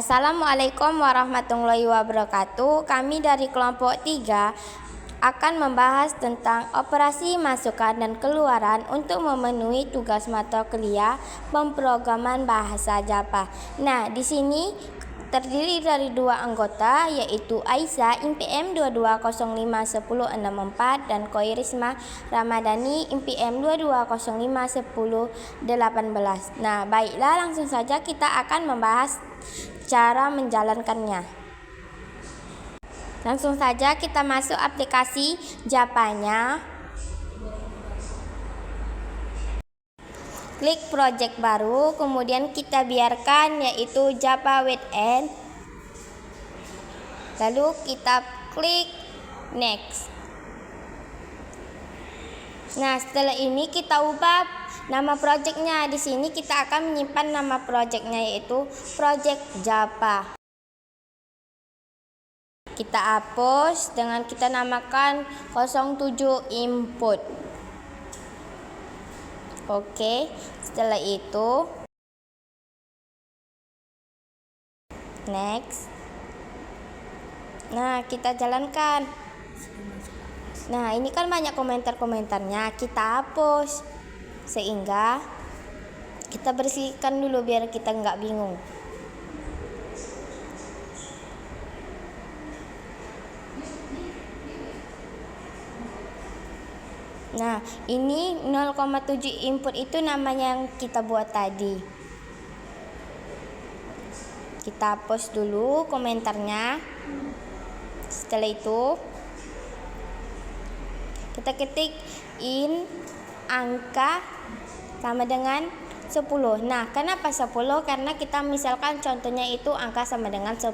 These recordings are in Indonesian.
Assalamualaikum warahmatullahi wabarakatuh. Kami dari kelompok 3 akan membahas tentang operasi masukan dan keluaran untuk memenuhi tugas mata kuliah pemrograman bahasa Java. Nah, di sini terdiri dari 2 anggota, yaitu Aisyah IPM 22051064 dan Koirisma Ramadhani IPM 22051018. Nah, baiklah, langsung saja kita akan membahas cara menjalankannya. Langsung saja kita masuk aplikasi Java-nya. Klik project baru, kemudian kita biarkan yaitu Java Web-End. Lalu kita klik next. Nah, setelah ini kita ubah nama projectnya. Di sini kita akan menyimpan nama projectnya yaitu Project Java. Kita hapus dengan kita namakan 07 input. Oke, setelah itu next. Nah, kita jalankan. Nah, ini kan banyak komentarnya, kita hapus sehingga kita bersihkan dulu biar kita nggak bingung. Nah, ini 0,7 input itu namanya yang kita buat tadi. Kita hapus dulu komentarnya. Setelah itu kita ketik in angka sama dengan 10. Nah, kenapa 10? Karena kita misalkan contohnya itu angka sama dengan 10.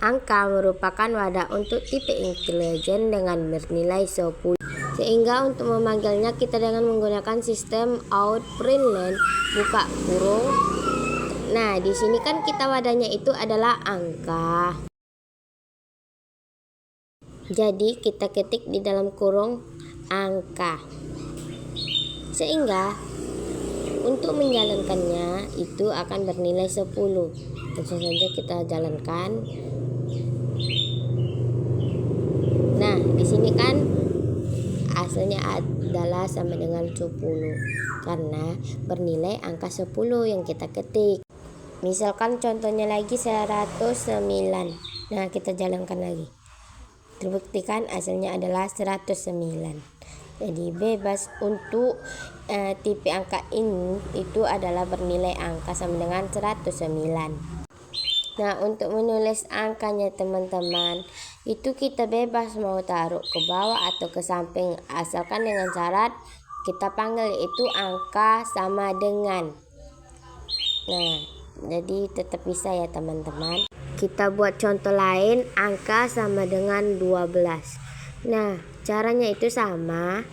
Angka merupakan wadah untuk tipe intelijen dengan bernilai 10. Sehingga untuk memanggilnya kita dengan menggunakan sistem out_println buka kurung. Nah, di sini kan kita wadahnya itu adalah angka. Jadi kita ketik di dalam kurung angka. Sehingga untuk menjalankannya itu akan bernilai 10. Langsung saja kita jalankan. Nah, di sini kan hasilnya adalah sama dengan 10 karena bernilai angka 10 yang kita ketik. Misalkan contohnya lagi 109. Nah, kita jalankan lagi. Terbuktikan hasilnya adalah 109. Jadi bebas untuk tipe angka ini itu adalah bernilai angka sama dengan 109. Nah, untuk menulis angkanya teman-teman, itu kita bebas mau taruh ke bawah atau ke samping, asalkan dengan syarat kita panggil itu angka sama dengan. Nah, jadi tetap bisa ya teman-teman. Kita buat contoh lain, angka sama dengan 12. Nah, caranya itu sama.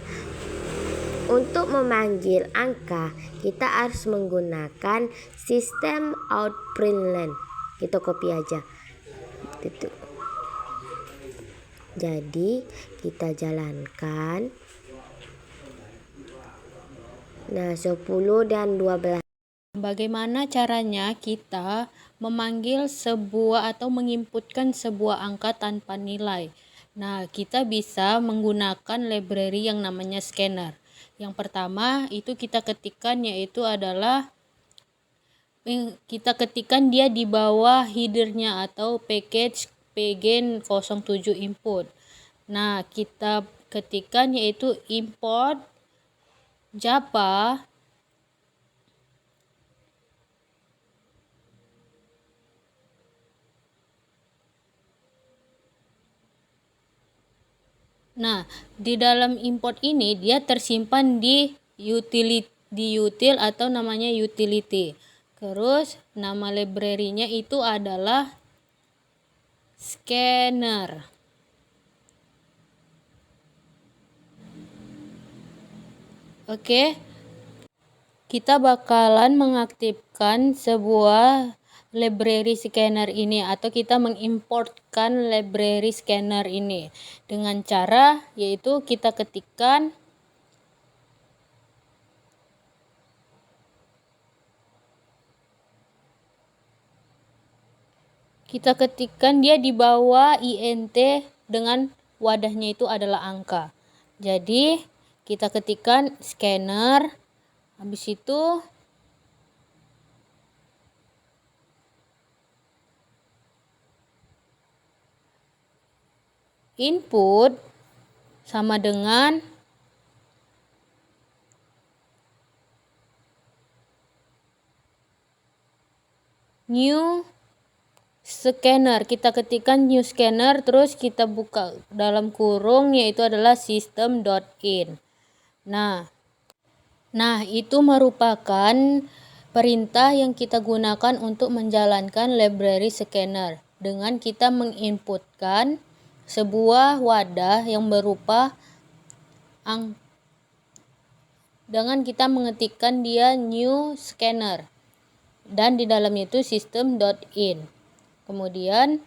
Untuk memanggil angka, kita harus menggunakan sistem out_println. Kita copy aja gitu. Jadi kita jalankan. Nah, 10 dan 12. Bagaimana caranya kita memanggil sebuah atau menginputkan sebuah angka tanpa nilai? Nah, kita bisa menggunakan library yang namanya scanner. Yang pertama itu kita ketikkan yaitu adalah kita ketikkan dia di bawah headernya atau package pgen07 input. Nah, kita ketikkan yaitu import Java Nah, di dalam import ini dia tersimpan di util atau namanya utility. Terus nama library-nya itu adalah scanner. Oke. Kita bakalan mengaktifkan sebuah library scanner ini atau kita mengimportkan library scanner ini dengan cara yaitu kita ketikkan kita ketikkan dia di bawah int dengan wadahnya itu adalah angka. Jadi kita ketikkan scanner, habis itu input sama dengan new scanner. Kita ketikkan new scanner, terus kita buka dalam kurung, yaitu adalah system.in. Nah, itu merupakan perintah yang kita gunakan untuk menjalankan library scanner dengan kita menginputkan sebuah wadah yang berupa dengan kita mengetikkan dia new scanner dan di dalamnya itu system.in. Kemudian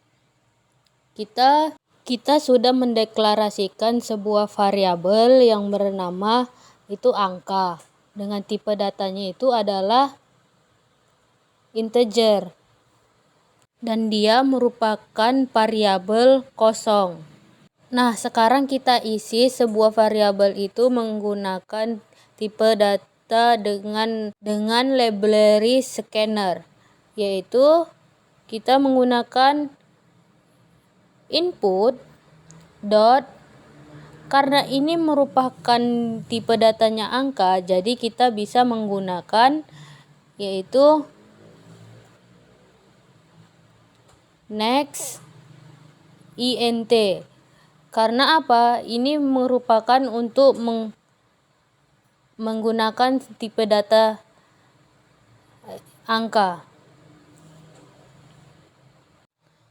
kita sudah mendeklarasikan sebuah variabel yang bernama itu angka dengan tipe datanya itu adalah integer dan dia merupakan variabel kosong. Nah, sekarang kita isi sebuah variabel itu menggunakan tipe data dengan library scanner, yaitu kita menggunakan input dot, karena ini merupakan tipe datanya angka, jadi kita bisa menggunakan yaitu next int. Karena apa? Ini merupakan untuk menggunakan tipe data angka.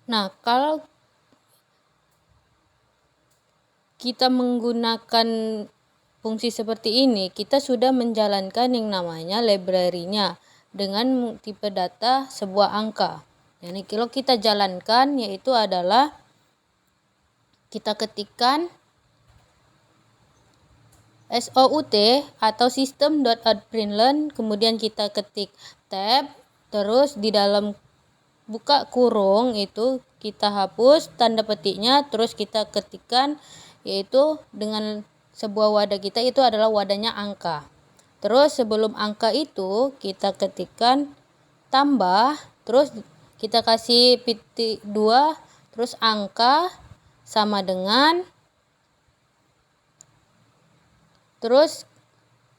Nah, kalau kita menggunakan fungsi seperti ini, kita sudah menjalankan yang namanya library-nya dengan tipe data sebuah angka. Jadi kalau kita jalankan yaitu adalah kita ketikkan SOUT atau system.out.println, kemudian kita ketik tab, terus di dalam buka kurung itu kita hapus tanda petiknya, terus kita ketikkan yaitu dengan sebuah wadah kita itu adalah wadahnya angka. Terus sebelum angka itu kita ketikkan tambah, terus kita kasih titik 2, terus angka sama dengan, terus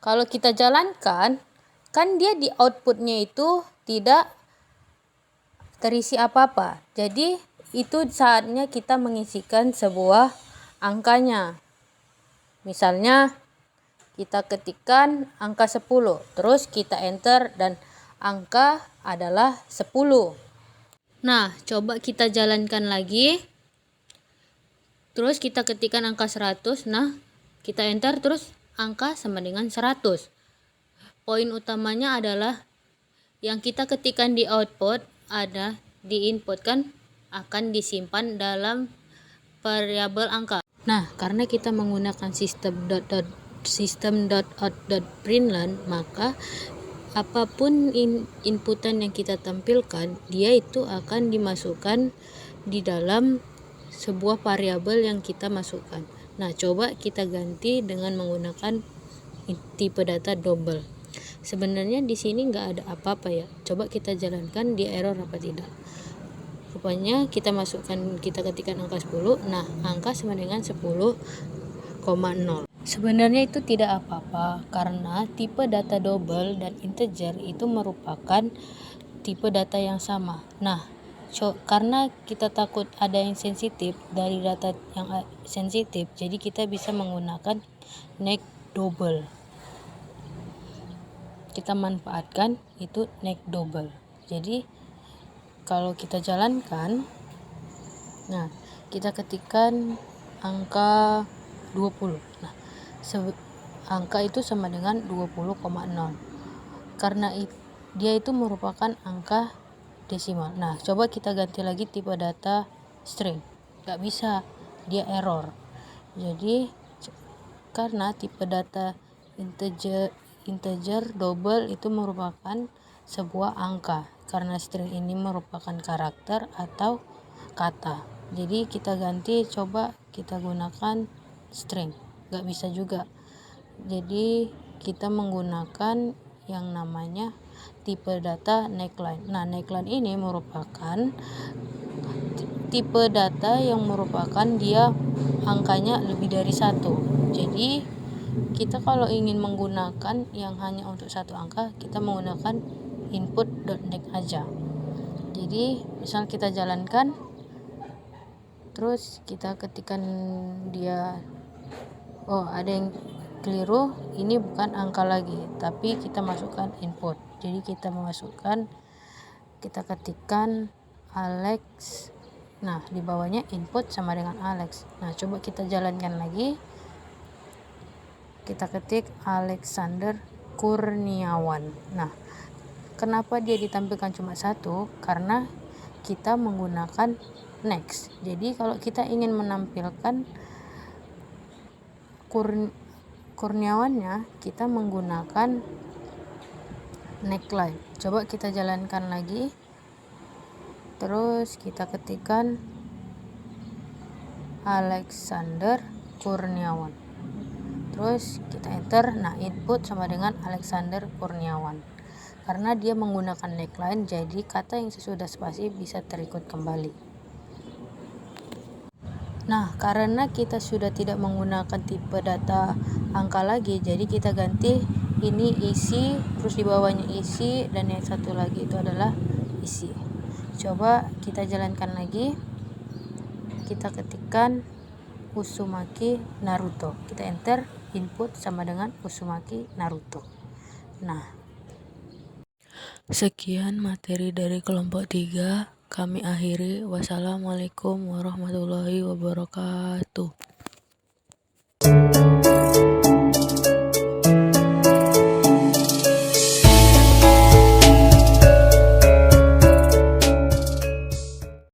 kalau kita jalankan kan dia di outputnya itu tidak terisi apa-apa. Jadi itu saatnya kita mengisikan sebuah angkanya. Misalnya kita ketikkan angka 10, terus kita enter dan angka adalah 10. Nah, coba kita jalankan lagi. Terus kita ketikkan angka 100. Nah, kita enter terus angka sama dengan 100. Poin utamanya adalah yang kita ketikkan di output ada di input kan akan disimpan dalam variabel angka. Nah, karena kita menggunakan system.out.println, maka apapun inputan yang kita tampilkan, dia itu akan dimasukkan di dalam sebuah variabel yang kita masukkan. Nah, coba kita ganti dengan menggunakan tipe data double. Sebenarnya di sini nggak ada apa-apa ya. Coba kita jalankan, dia error apa tidak. Rupanya kita ketikkan angka 10. Nah, angka sama dengan 10,0. Sebenarnya itu tidak apa-apa karena tipe data double dan integer itu merupakan tipe data yang sama. Nah, karena kita takut ada yang sensitif dari data yang sensitif, jadi kita bisa menggunakan next double. Kita manfaatkan itu next double. Jadi kalau kita jalankan, nah kita ketikkan angka 20. Nah, angka itu sama dengan 20,0 karena dia itu merupakan angka desimal. Nah, coba kita ganti lagi tipe data string. Gak bisa, dia error. Jadi karena tipe data integer double itu merupakan sebuah angka. karena string ini merupakan karakter atau kata. Jadi kita ganti, coba kita gunakan string, gak bisa juga. Jadi kita menggunakan yang namanya tipe data neckline. Nah, neckline ini merupakan tipe data yang merupakan dia angkanya lebih dari 1. Jadi kita kalau ingin menggunakan yang hanya untuk 1 angka, kita menggunakan input.neck aja. Jadi misal kita jalankan, terus kita ketikkan dia, oh ada yang keliru, ini bukan angka lagi, tapi kita masukkan input. Jadi kita ketikkan Alex. Nah, di bawahnya input sama dengan Alex. Nah, coba kita jalankan lagi. Kita ketik Alexander Kurniawan. Nah, kenapa dia ditampilkan cuma 1? Karena kita menggunakan next. Jadi kalau kita ingin menampilkan Kurniawannya, kita menggunakan neckline. Coba kita jalankan lagi. Terus kita ketikkan Alexander Kurniawan. Terus kita enter. Nah, input sama dengan Alexander Kurniawan. Karena dia menggunakan neckline, jadi kata yang sesudah spasi bisa terikut kembali. Nah, karena kita sudah tidak menggunakan tipe data angka lagi, jadi kita ganti ini isi, terus di bawahnya isi, dan yang satu lagi itu adalah isi. Coba kita jalankan lagi. Kita ketikkan Uzumaki Naruto. Kita enter, input sama dengan Uzumaki Naruto. Nah, sekian materi dari kelompok 3. Kami akhiri. Wassalamualaikum warahmatullahi wabarakatuh.